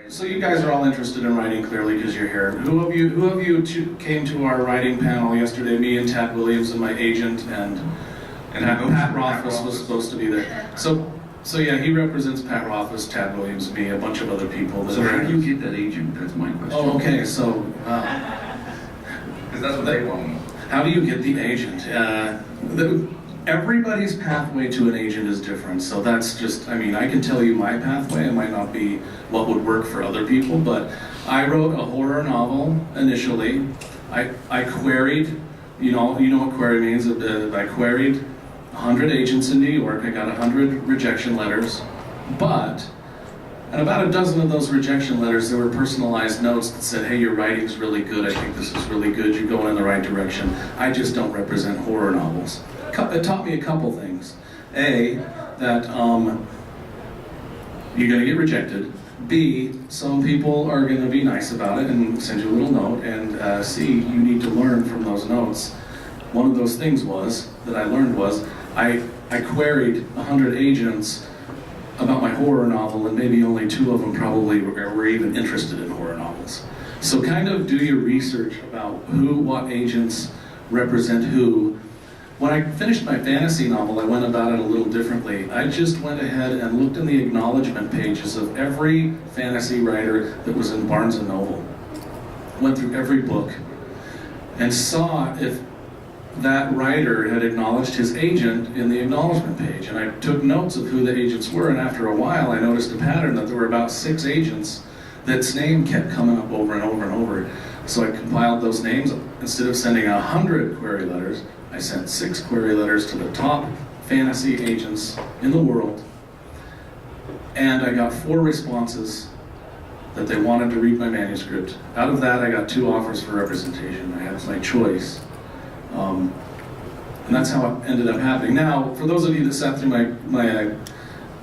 So you guys are all interested in writing clearly because you're here. Who of you came to our writing panel yesterday? Me and Tad Williams and my agent and Pat Rothfuss was supposed to be there. So yeah, he represents Pat Rothfuss, Tad Williams, me, a bunch of other people. So how do you get that agent? That's my question. Oh, okay. So because that's what they want. How do you get the agent? Everybody's pathway to an agent is different, so that's just, I mean, I can tell you my pathway. It might not be what would work for other people, but I wrote a horror novel initially. I queried, you know what query means? I queried 100 agents in New York. I got 100 rejection letters, but and about a dozen of those rejection letters, there were personalized notes that said, hey, your writing's really good. I think this is really good. You're going in the right direction. I just don't represent horror novels. It taught me a couple things. A, that you're going to get rejected. B, some people are going to be nice about it and send you a little note. And C, you need to learn from those notes. One of those things that I learned was I queried 100 agents about my horror novel, and maybe only 2 of them probably were even interested in horror novels. So kind of do your research about what agents represent who. When I finished my fantasy novel, I went about it a little differently. I just went ahead and looked in the acknowledgement pages of every fantasy writer that was in Barnes & Noble. Went through every book and saw if that writer had acknowledged his agent in the acknowledgement page. And I took notes of who the agents were, and after a while I noticed a pattern that there were about 6 agents that's name kept coming up over and over and over. So I compiled those names. Instead of sending 100 query letters, I sent 6 query letters to the top fantasy agents in the world, and I got 4 responses that they wanted to read my manuscript. Out of that, I got 2 offers for representation. I had my choice. And that's how it ended up happening. Now, for those of you that sat through my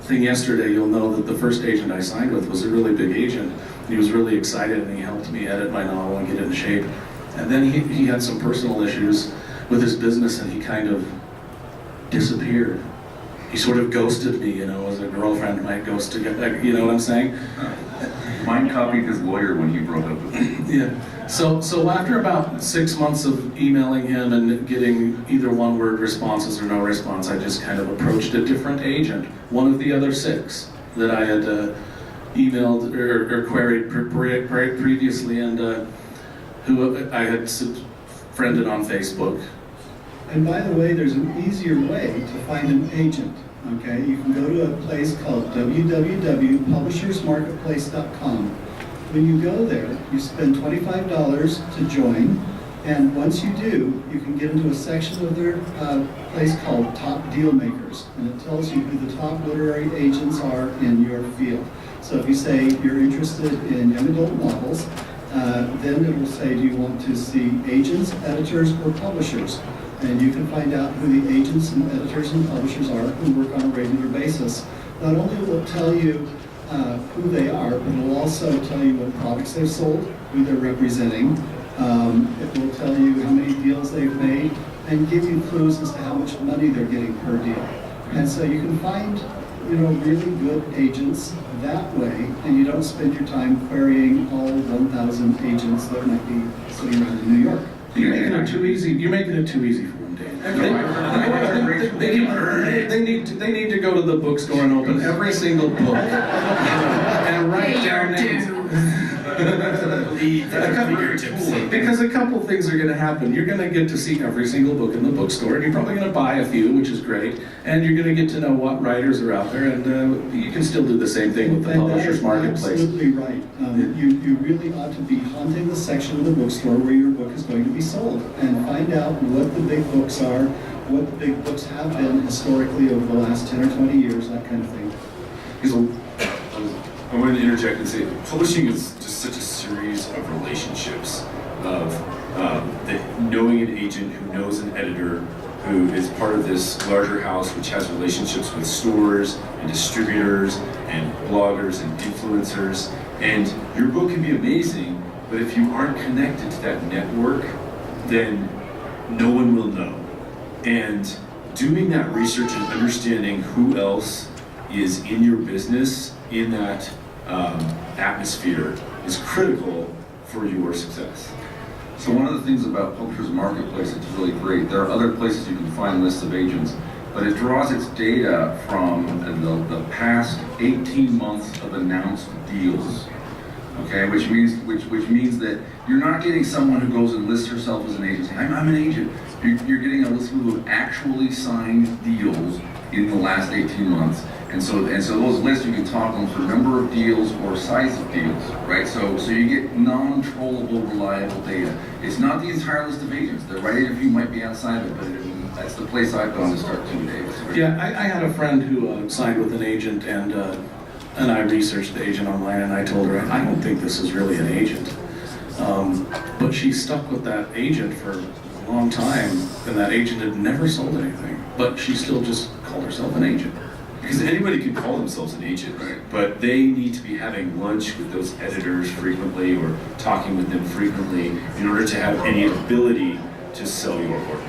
thing yesterday, you'll know that the first agent I signed with was a really big agent. He was really excited, and he helped me edit my novel and get it in shape. And then he had some personal issues with his business, and he kind of disappeared. He sort of ghosted me, as a girlfriend might ghost you know what I'm saying? Mine copied his lawyer when he broke up with me. Yeah. So after about 6 months of emailing him and getting either one-word responses or no response, I just kind of approached a different agent, one of the other 6 that I had emailed or queried previously, and who I had friended on Facebook. And by the way, there's an easier way to find an agent. Okay, you can go to a place called www.publishersmarketplace.com. When you go there, you spend $25 to join, and once you do, you can get into a section of their place called Top Deal Makers, and it tells you who the top literary agents are in your field. So if you say you're interested in young adult novels, then it will say, do you want to see agents, editors, or publishers? And you can find out who the agents and editors and publishers are who work on a regular basis. Not only will it tell you who they are, but it will also tell you what products they've sold, who they're representing. It will tell you how many deals they've made, and give you clues as to how much money they're getting per deal. And so you can find really good agents that way, and you don't spend your time querying all 1,000 agents that might be sitting around in New York. You're making it too easy. You're making it too easy for them, Dan. They need to go to the bookstore and open every single book and write down names. Because a couple things are going to happen. You're going to get to see every single book in the bookstore, and you're probably going to buy a few, which is great. And you're going to get to know what writers are out there, and you can still do the same thing with the Publishers Marketplace. Absolutely right. You really ought to be haunting the section of the bookstore where your book is going to be sold, and find out what the big books are, what the big books have been historically over the last 10 or 20 years, that kind of thing. I wanted to interject and say, publishing is just such a series of relationships of knowing an agent who knows an editor who is part of this larger house which has relationships with stores and distributors and bloggers and influencers. And your book can be amazing, but if you aren't connected to that network, then no one will know. And doing that research and understanding who else is in your business in that atmosphere is critical for your success. So one of the things about Publishers Marketplace that's really great, there are other places you can find lists of agents, but it draws its data from the past 18 months of announced deals. Okay, which means that you're not getting someone who goes and lists herself as an agent saying, I'm an agent. You're getting a list of people who have actually signed deals in the last 18 months. And so those lists, you can talk them for number of deals or size of deals, right? So you get non-trollable, reliable data. It's not the entire list of agents. The right agent view might be outside of it, but that's the place I've gone to start to today. Yeah, I had a friend who signed with an agent, and I researched the agent online, and I told her, I don't think this is really an agent. But she stuck with that agent for a long time, and that agent had never sold anything, but she still just called herself an agent. Because anybody can call themselves an agent, right? But they need to be having lunch with those editors frequently or talking with them frequently in order to have any ability to sell your work.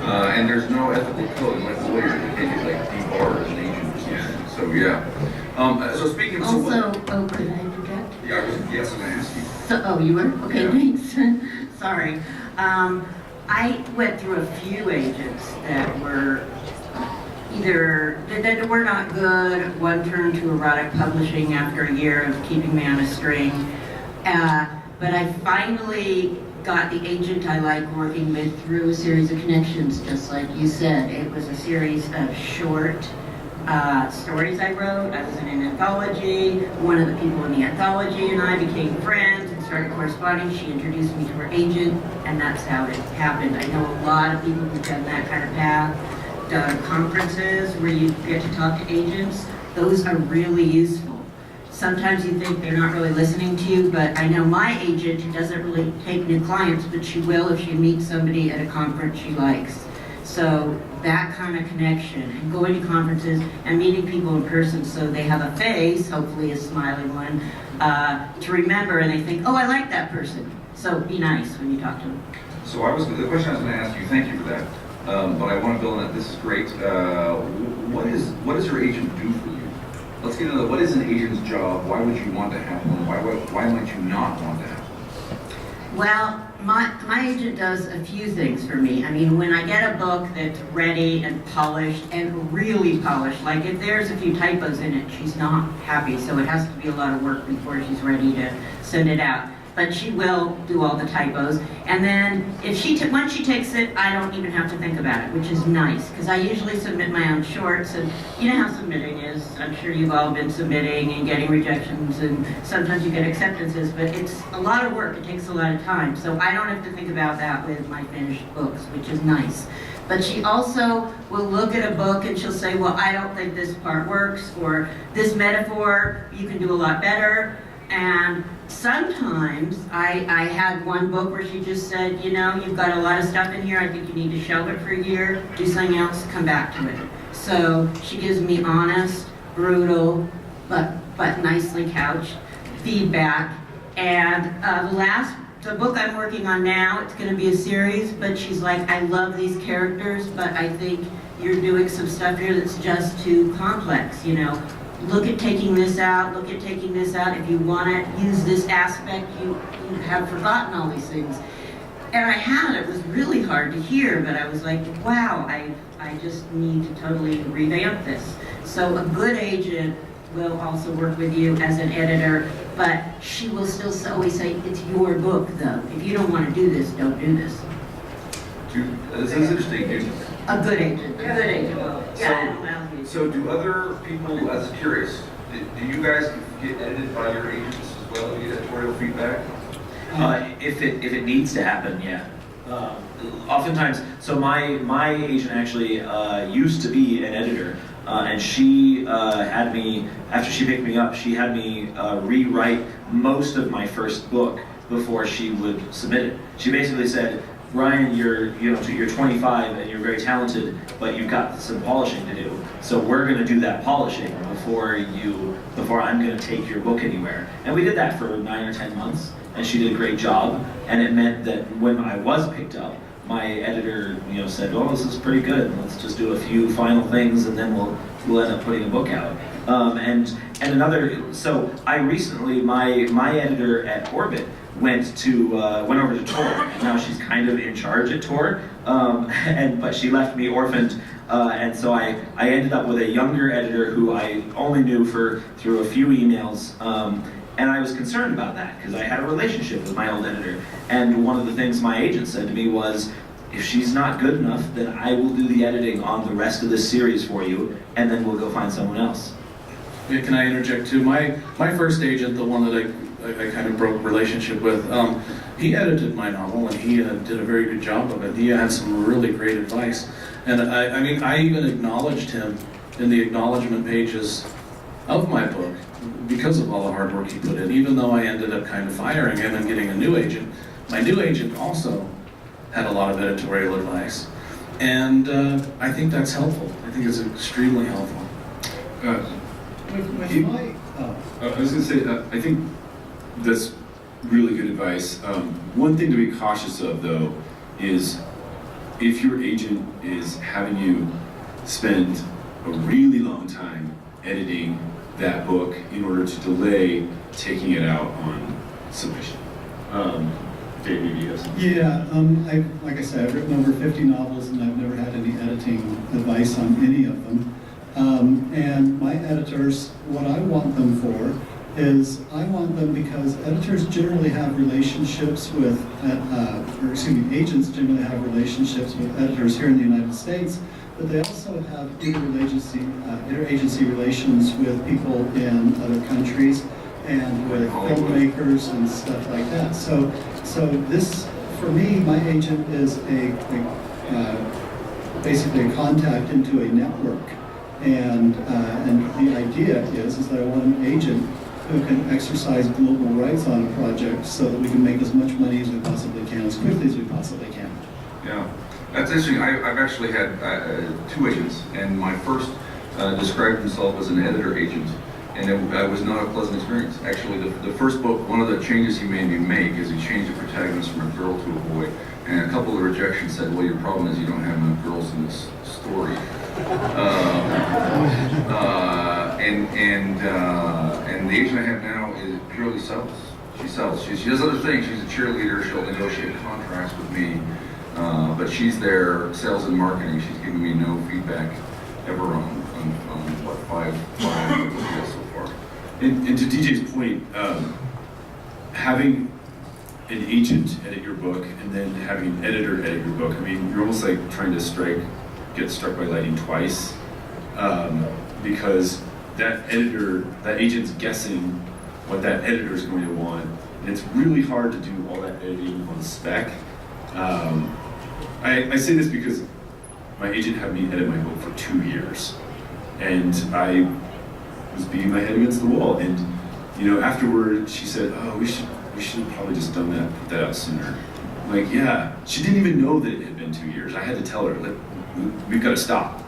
And there's no ethical code like lawyers that can't get like debarred as an agent or something. So yeah. So speaking of Also, oh, could I interject? yeah, I was going to ask you. So, oh, you were? Okay, Yeah. thanks. Sorry. I went through a few agents that were either, that were not good. One turned to erotic publishing after a year of keeping me on a string. But I finally got the agent I like working with through a series of connections, just like you said. It was a series of short stories I wrote. I was in an anthology. One of the people in the anthology and I became friends and started corresponding. She introduced me to her agent, and that's how it happened. I know a lot of people who've done that kind of path, done conferences where you get to talk to agents. Those are really useful. Sometimes you think they're not really listening to you, but I know my agent who doesn't really take new clients, but she will if she meets somebody at a conference she likes. So that kind of connection, and going to conferences and meeting people in person so they have a face, hopefully a smiling one, to remember, and they think, oh, I like that person. So be nice when you talk to them. So the question I was going to ask you, thank you for that. But I want to build on that. This is great. What does your agent do for you? Let's get into what is an agent's job? Why would you want to have one? Why might you not want to have one? Well, my agent does a few things for me. I mean, when I get a book that's ready and polished, and really polished, like if there's a few typos in it, she's not happy, so it has to be a lot of work before she's ready to send it out. But she will do all the typos, and then if once she takes it, I don't even have to think about it, which is nice, because I usually submit my own shorts, and you know how submitting is. I'm sure you've all been submitting and getting rejections, and sometimes you get acceptances, but it's a lot of work. It takes a lot of time, so I don't have to think about that with my finished books, which is nice. But she also will look at a book and she'll say, well, I don't think this part works, or this metaphor you can do a lot better. And sometimes I had one book where she just said, you know, you've got a lot of stuff in here, I think you need to shelve it for a year, do something else, come back to it. So she gives me honest, brutal, but nicely couched feedback. And the book I'm working on now, it's going to be a series, but she's like, I love these characters, but I think you're doing some stuff here that's just too complex, you know. Look at taking this out, look at taking this out. If you want to use this aspect, you have forgotten all these things. And I had, it was really hard to hear, but I was like, wow, I just need to totally revamp this. So a good agent will also work with you as an editor, but she will still always say, it's your book though. If you don't want to do this, don't do this. This is interesting, dude. A good agent will. Yeah, So do other people, I was curious, do you guys get edited by your agents as well? Do you get editorial feedback? If it needs to happen, yeah. Oftentimes, so my agent actually used to be an editor, and she had me, after she picked me up, she had me rewrite most of my first book before she would submit it. She basically said, Ryan, you're 25 and you're very talented, but you've got some polishing to do. So we're going to do that polishing before I'm going to take your book anywhere. And we did that for 9 or 10 months, and she did a great job. And it meant that when I was picked up, my editor, said, "Well, this is pretty good. Let's just do a few final things, and then we'll end up putting a book out." So I recently, my editor at Orbit went over to Tor, and now she's kind of in charge at Tor, but she left me orphaned, and so I ended up with a younger editor who I only knew through a few emails. And I was concerned about that because I had a relationship with my old editor. And one of the things my agent said to me was, if she's not good enough, then I will do the editing on the rest of this series for you, and then we'll go find someone else. Yeah, can I interject too? My first agent, the one that I kind of broke relationship with, he edited my novel, and he did a very good job of it. He had some really great advice. And I even acknowledged him in the acknowledgement pages of my book because of all the hard work he put in, even though I ended up kind of firing him and getting a new agent. My new agent also had a lot of editorial advice, and I think that's helpful. I think it's extremely helpful. I was going to say, I think that's really good advice. One thing to be cautious of, though, is if your agent is having you spend a really long time editing that book in order to delay taking it out on submission. Dave, maybe you have something? Yeah, like I said, I've written over 50 novels, and I've never had any editing advice on any of them. And my editors, what I want them for is I want them because editors generally have relationships with, agents generally have relationships with editors here in the United States, but they also have interagency relations with people in other countries and with filmmakers and stuff like that. So this, for me, my agent is basically a contact into a network. And the idea is that I want an agent who can exercise global rights on a project so that we can make as much money as we possibly can, as quickly as we possibly can. Yeah, that's interesting. I've actually had 2 agents, and my first described himself as an editor agent, and it was not a pleasant experience. Actually, the first book, one of the changes he made me make is he changed the protagonist from a girl to a boy, and a couple of rejections said, "Well, your problem is you don't have enough girls in this story." And the agent I have now is purely sells. She sells. She does other things. She's a cheerleader. She'll negotiate contracts with me, but she's there, sales and marketing. She's given me no feedback ever on what five so far. And to DJ's point, having an agent edit your book and then having an editor edit your book, I mean, you're almost like trying to get struck by lightning twice, because that agent's guessing what that editor's going to want, and it's really hard to do all that editing on spec. I say this because my agent had me edit my book for 2 years, and I was beating my head against the wall, and afterward she said, "Oh, we should have probably just done that, put that out sooner." I'm like, yeah, she didn't even know that it had been 2 years. I had to tell her, like, we've got to stop,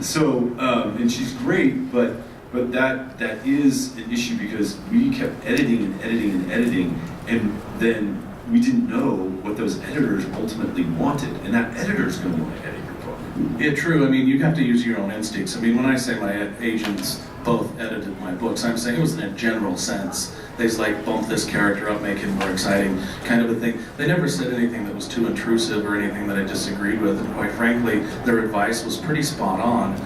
So, and she's great, but that is an issue because we kept editing, and then we didn't know what those editors ultimately wanted, and that editor's going to want to edit your book. Yeah, true. I mean, you have to use your own instincts. I mean, when I say my agents both edited my books, I'm saying it was in a general sense. They just bump this character up, make him more exciting, kind of a thing. They never said anything that was too intrusive or anything that I disagreed with, and quite frankly, their advice was pretty spot on.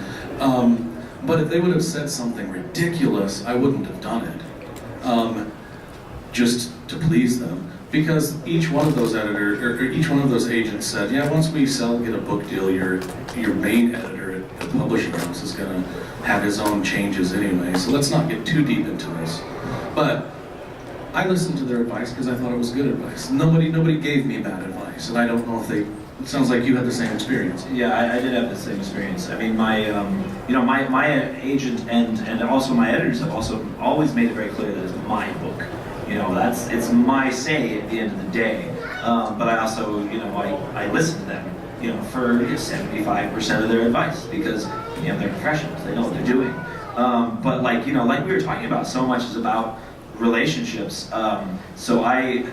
But if they would have said something ridiculous, I wouldn't have done it, just to please them. Because each one of those editors, or each one of those agents said, yeah, once we get a book deal, your main editor at the publishing house is going to have his own changes anyway, so let's not get too deep into this. But I listened to their advice because I thought it was good advice. Nobody gave me bad advice, and I don't know if it sounds like you had the same experience. Yeah, I did have the same experience. I mean, my agent and also my editors have also always made it very clear that it's my book. It's my say at the end of the day. But I also, I listen to them, for 75% of their advice because, they're professionals. They know what they're doing. But like we were talking about, so much is about relationships. So I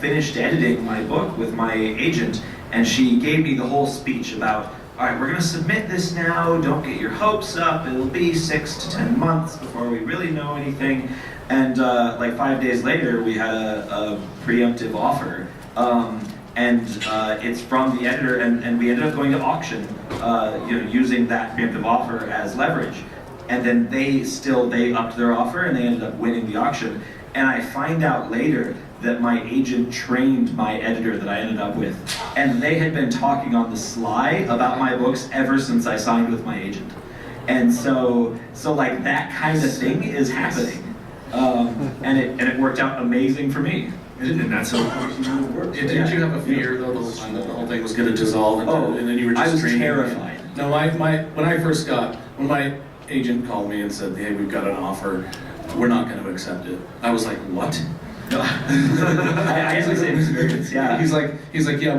finished editing my book with my agent, and she gave me the whole speech about, all right, we're going to submit this now. Don't get your hopes up. It'll be 6 to 10 months before we really know anything. And like 5 days later, we had a preemptive offer. And it's from the editor, and we ended up going to auction, using that preemptive offer as leverage. And then they upped their offer, and they ended up winning the auction. And I find out later that my agent trained my editor that I ended up with, and they had been talking on the sly about my books ever since I signed with my agent. And so like that kind of thing is happening, and it worked out amazing for me. And that's how Didn't you have a fear though the whole time that the whole thing was going to dissolve and then you were just I was training? terrified. No, when my agent called me and said, hey, we've got an offer, we're not going to accept it. I was like, what? I had the same experience, yeah. He's like, yeah,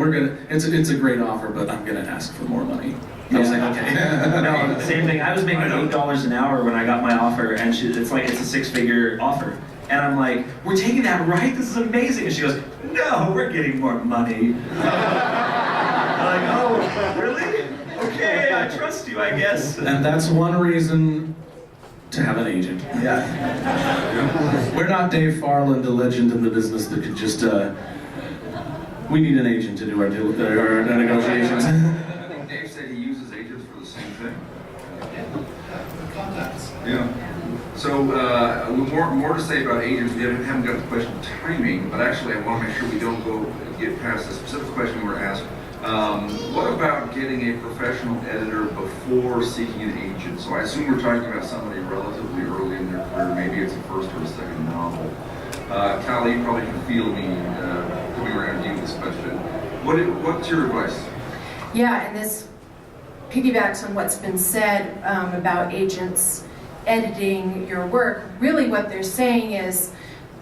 it's a great offer, but I'm gonna ask for more money. I was like, okay. No, same thing. I was making $8 an hour when I got my offer, and it's a 6-figure offer. And I'm like, we're taking that, right? This is amazing. And she goes, no, we're getting more money. I'm like, oh, really? Okay, I trust you, I guess. And that's one reason to have an agent. Yeah. We're not Dave Farland, a legend in the business that could just, we need an agent to do our negotiations. I think Dave said he uses agents for the same thing. Contacts. Yeah. So more to say about agents. We haven't got the question of timing, but actually I want to make sure we don't get past the specific question we were asked. What about getting a professional editor before seeking an agent? So I assume we're talking about somebody relatively early in their career. Maybe it's a first or a second novel. Callie, you probably can feel me coming around to you this question. What's your advice? Yeah, and this piggybacks on what's been said about agents editing your work. Really what they're saying is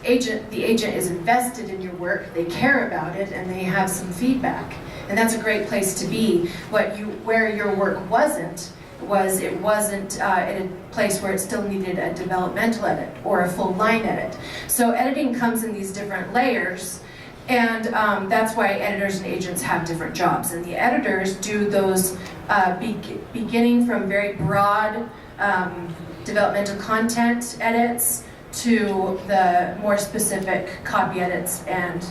the agent is invested in your work, they care about it, and they have some feedback. And that's a great place to be. Where your work wasn't at a place where it still needed a developmental edit or a full line edit. So editing comes in these different layers, and that's why editors and agents have different jobs. And the editors do those beginning from very broad developmental content edits to the more specific copy edits and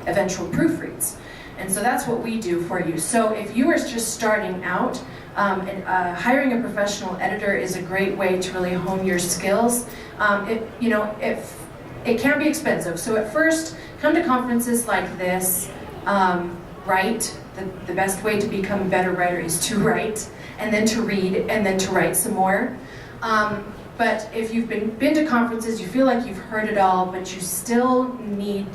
eventual proofreads. And so that's what we do for you. So if you are just starting out, hiring a professional editor is a great way to really hone your skills. It can be expensive. So at first, come to conferences like this, write. The best way to become a better writer is to write, and then to read, and then to write some more. But if you've been to conferences, you feel like you've heard it all, but you still need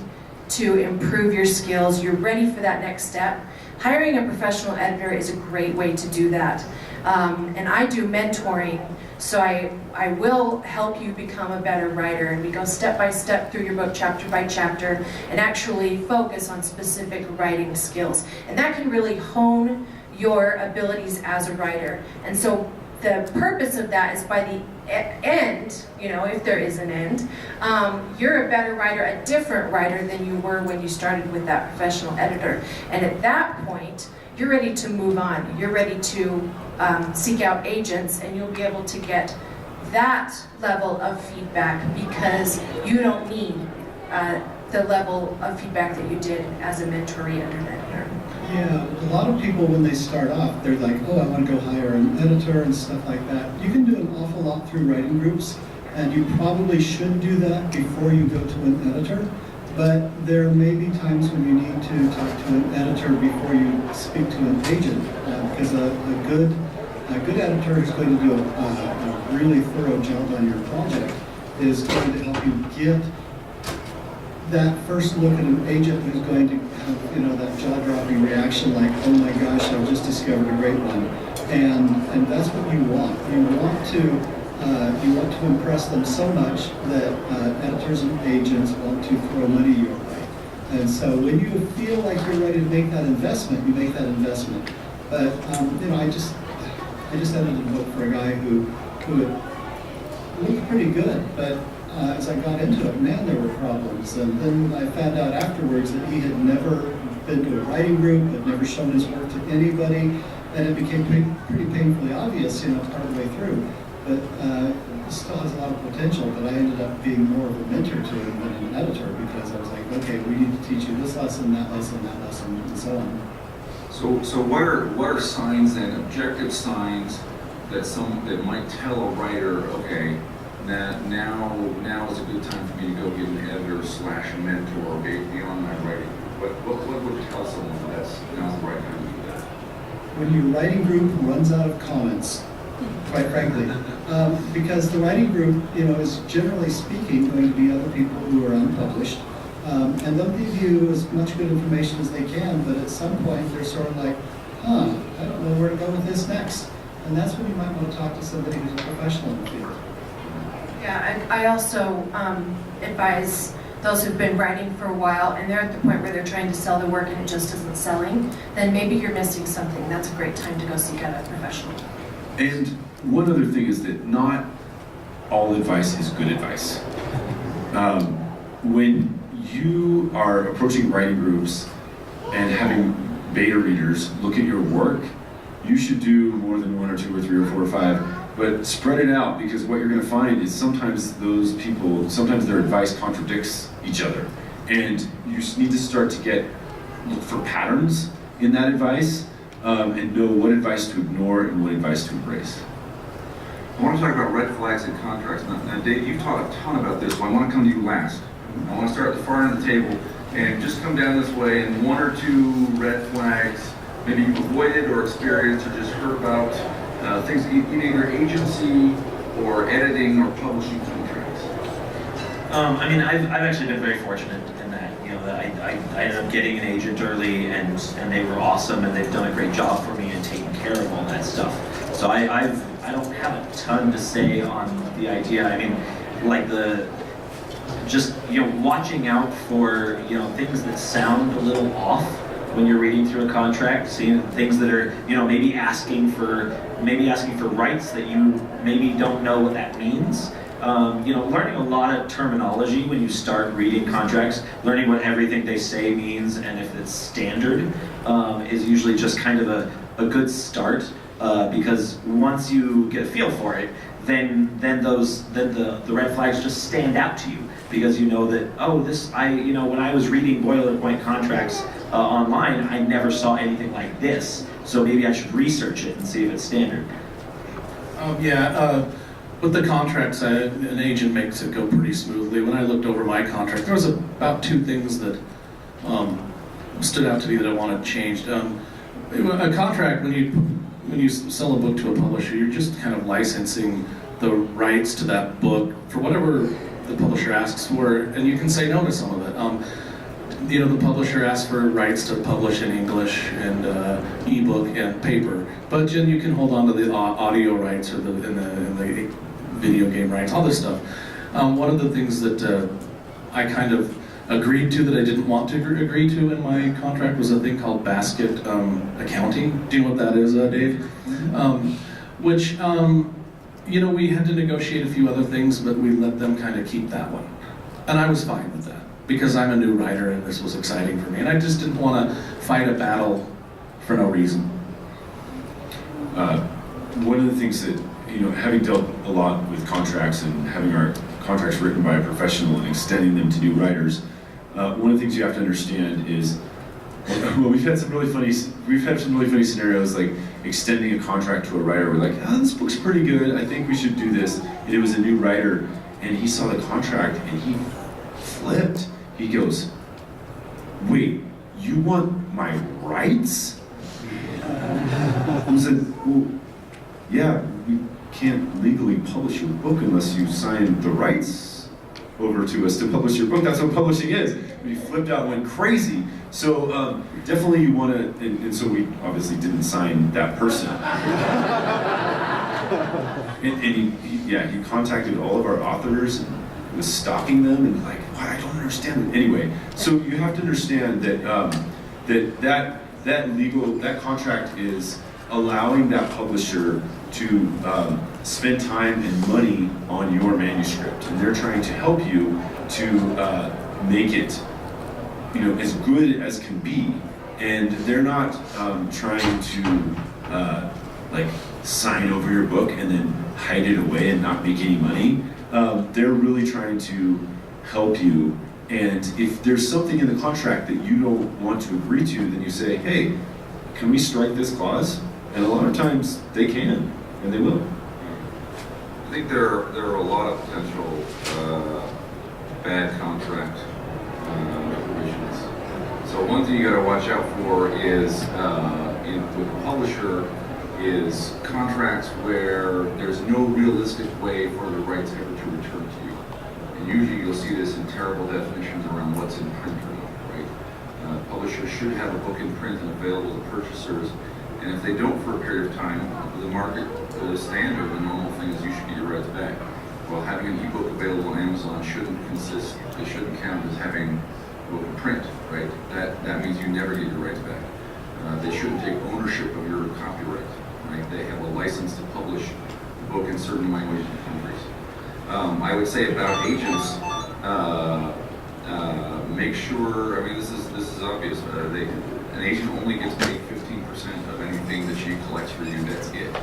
to improve your skills, you're ready for that next step, hiring a professional editor is a great way to do that. And I do mentoring, so I will help you become a better writer, and we go step by step through your book, chapter by chapter, and actually focus on specific writing skills. And that can really hone your abilities as a writer. And so the purpose of that is by the end, if there is an end, you're a better writer, a different writer than you were when you started with that professional editor. And at that point, you're ready to move on. You're ready to seek out agents, and you'll be able to get that level of feedback because you don't need the level of feedback that you did as a mentoree and an editor. Yeah, a lot of people when they start off, they're like, oh, I want to go hire an editor and stuff like that. You can do an awful lot through writing groups, and you probably should do that before you go to an editor. But there may be times when you need to talk to an editor before you speak to an agent, because a good editor who's going to do a really thorough job on your project is going to help you get that first look at an agent who's going to have, that jaw-dropping reaction like, oh my gosh, I've just discovered a great one. And that's what you want. You want to impress them so much that editors and agents want to throw money your way. And so when you feel like you're ready to make that investment, you make that investment. But I just edited a book for a guy who looked pretty good, but as I got into it, man, there were problems. And then I found out afterwards that he had never been to a writing group, but never shown his work to anybody, and it became pretty painfully obvious, part of the way through. But it still has a lot of potential, but I ended up being more of a mentor to him than an editor, because I was like, okay, we need to teach you this lesson, that lesson, and so on. So what are signs then, objective signs that might tell a writer, okay, that now is a good time for me to go get an editor / mentor beyond my writing? What would tell someone that's now's the right time to do that? When your writing group runs out of comments, quite frankly, because the writing group, is generally speaking going to be other people who are unpublished, and they'll give you as much good information as they can, but at some point they're sort of like, I don't know where to go with this next. And that's when you might want to talk to somebody who's a professional in the field. Yeah, I also advise those who've been writing for a while and they're at the point where they're trying to sell the work and it just isn't selling, then maybe you're missing something. That's a great time to go seek out a professional. And one other thing is that not all advice is good advice. When you are approaching writing groups and having beta readers look at your work, you should do more than 1 or 2 or 3 or 4 or 5, but spread it out, because what you're going to find is sometimes their advice contradicts each other, and you just need to start to look for patterns in that advice and know what advice to ignore and what advice to embrace. I want to talk about red flags in contracts. Now, Dave, you've taught a ton about this, so I want to come to you last. I want to start at the far end of the table and just come down this way, and 1 or 2 red flags maybe you've avoided or experienced or just heard about, things in either agency or editing or publishing contracts. I've actually been very fortunate in that, that I ended up getting an agent early, and they were awesome, and they've done a great job for me in taking care of all that stuff. So I don't have a ton to say on the idea. Watching out for things that sound a little off when you're reading through a contract, seeing things that are maybe asking for rights that you maybe don't know what that means. Learning a lot of terminology when you start reading contracts, learning what everything they say means, and if it's standard, is usually just kind of a good start, because once you get a feel for it, then the red flags just stand out to you, because you know that, when I was reading boilerplate contracts online, I never saw anything like this, so maybe I should research it and see if it's standard. With the contracts, an agent makes it go pretty smoothly. When I looked over my contract, there was about 2 things that stood out to me that I wanted changed. A contract, when you sell a book to a publisher, you're just kind of licensing the rights to that book for whatever the publisher asks for, and you can say no to some of it. The publisher asks for rights to publish in English and ebook and paper, but then you can hold on to the audio rights or the video game rights, all this stuff. One of the things that I kind of agreed to that I didn't want to agree to in my contract was a thing called basket accounting. Do you know what that is, Dave? Which we had to negotiate a few other things, but we let them kind of keep that one. And I was fine with that, because I'm a new writer and this was exciting for me, and I just didn't want to fight a battle for no reason. One of the things that, having dealt a lot with contracts and having our contracts written by a professional and extending them to new writers, one of the things you have to understand is, we've had some really funny scenarios, like extending a contract to a writer. We're like, this book's pretty good, I think we should do this. And it was a new writer, and he saw the contract and he flipped. He goes, wait, you want my rights? I said, well, yeah, we can't legally publish your book unless you sign the rights over to us to publish your book. That's what publishing is. We flipped out and went crazy. So definitely you want to, and so we obviously didn't sign that person. and he contacted all of our authors and was stalking them and like, what, I don't understand it. Anyway, so you have to understand that that contract is allowing that publisher to spend time and money on your manuscript, and they're trying to help you to make it, as good as can be. and they're not trying to like sign over your book and then hide it away and not make any money. They're really trying to help you. And if there's something in the contract that you don't want to agree to, then you say, hey, can we strike this clause? And a lot of times they can, and they will. I think there are a lot of potential bad contract provisions. So one thing you got to watch out for is with a publisher is contracts where there's no realistic way for the rights ever to return to you. And usually you'll see this in terrible definitions around what's in print or not, right? Publishers should have a book in print and available to purchasers. And if they don't for a period of time, the market standard, the normal thing is you should get your rights back. Well, having an ebook available on Amazon shouldn't count as having a book in print, right? That means you never get your rights back. They shouldn't take ownership of your copyright, right? They have a license to publish the book in certain languages and countries. I would say about agents, make sure, I mean, this is obvious, an agent only gets paid 15% of anything that she collects for you, that's it.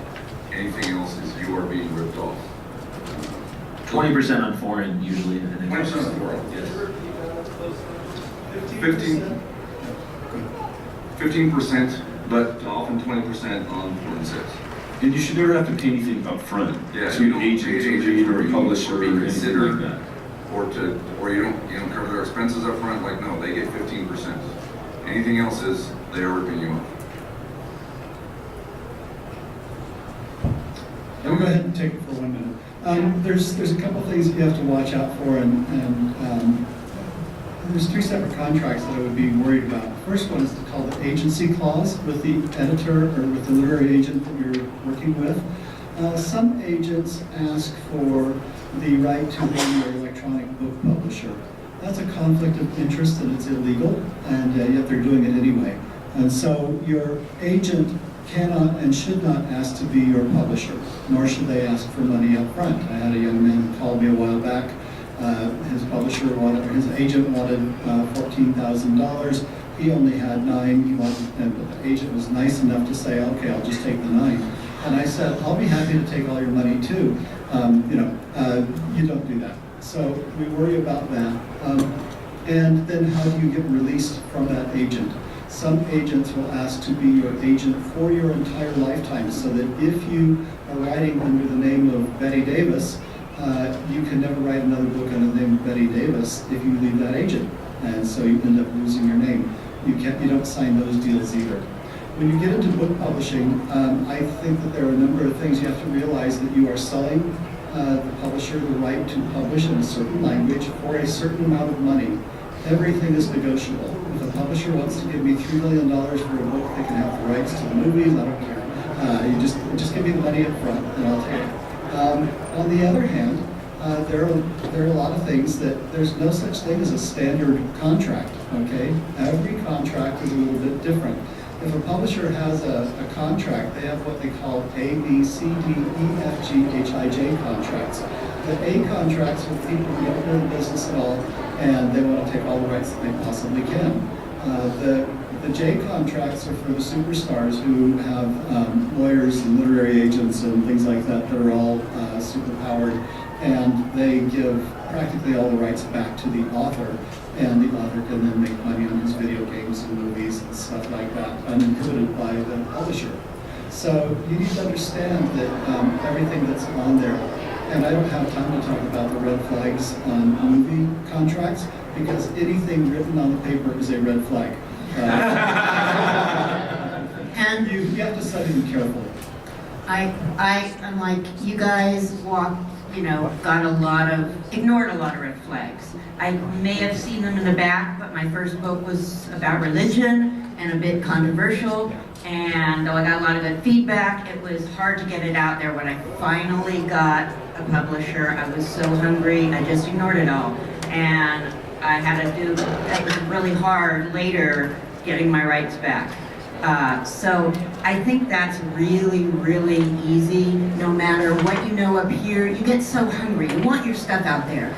Anything else is you are being ripped off. 20% on foreign usually. 20% on foreign, yes. 15%, but often 20% on foreign sales. And you should never have to pay anything up front Yeah, to you an don't agent, pay to agent read, or for a publisher, or being anything considered, like that. or you don't cover their expenses up front. Like no, they get 15%. Anything else is they are ripping you off. Let me go ahead and take it for 1 minute. There's a couple things you have to watch out for, and there's 3 separate contracts that I would be worried about. The first one is called the agency clause with the editor or with the literary agent that you're working with. Some agents ask for the right to be your electronic book publisher. That's a conflict of interest and it's illegal, and yet they're doing it anyway. And so your agent cannot and should not ask to be your publisher, nor should they ask for money up front. I had a young man who called me a while back. His publisher wanted, or his agent wanted $14,000. He only had 9. He wanted, but the agent was nice enough to say, "Okay, I'll just take the 9." And I said, "I'll be happy to take all your money too." You don't do that. So we worry about that. And then how do you get released from that agent? Some agents will ask to be your agent for your entire lifetime, so that if you are writing under the name of Betty Davis, you can never write another book under the name of Betty Davis if you leave that agent, and so you end up losing your name. You don't sign those deals either. When you get into book publishing, I think that there are a number of things you have to realize that you are selling the publisher the right to publish in a certain language for a certain amount of money. Everything is negotiable. If a publisher wants to give me $3 million for a book, they can have the rights to the movies. I don't care. You just give me the money up front, and I'll take it. On the other hand, there are a lot of things that there's no such thing as a standard contract. Okay, every contract is a little bit different. If a publisher has a contract, they have what they call A, B, C, D, E, F, G, H, I, J contracts. The A contracts are people who don't know the business at all, and they want to take all the rights that they possibly can. The J contracts are for the superstars who have lawyers and literary agents and things like that that are all super powered, and they give practically all the rights back to the author, and the author can then make money on his video games and movies and stuff like that, uninhibited by the publisher. So you need to understand that everything that's on there, and I don't have time to talk about the red flags on movie contracts, because anything written on the paper is a red flag. And you have to study them carefully. I'm like, you guys ignored a lot of red flags. I may have seen them in the back, but my first book was about religion and a bit controversial, and though I got a lot of good feedback, it was hard to get it out there. When I finally got a publisher, I was so hungry, I just ignored it all. And I had to do, it was really hard later getting my rights back. So I think that's really, really easy. No matter what you know up here, you get so hungry. You want your stuff out there.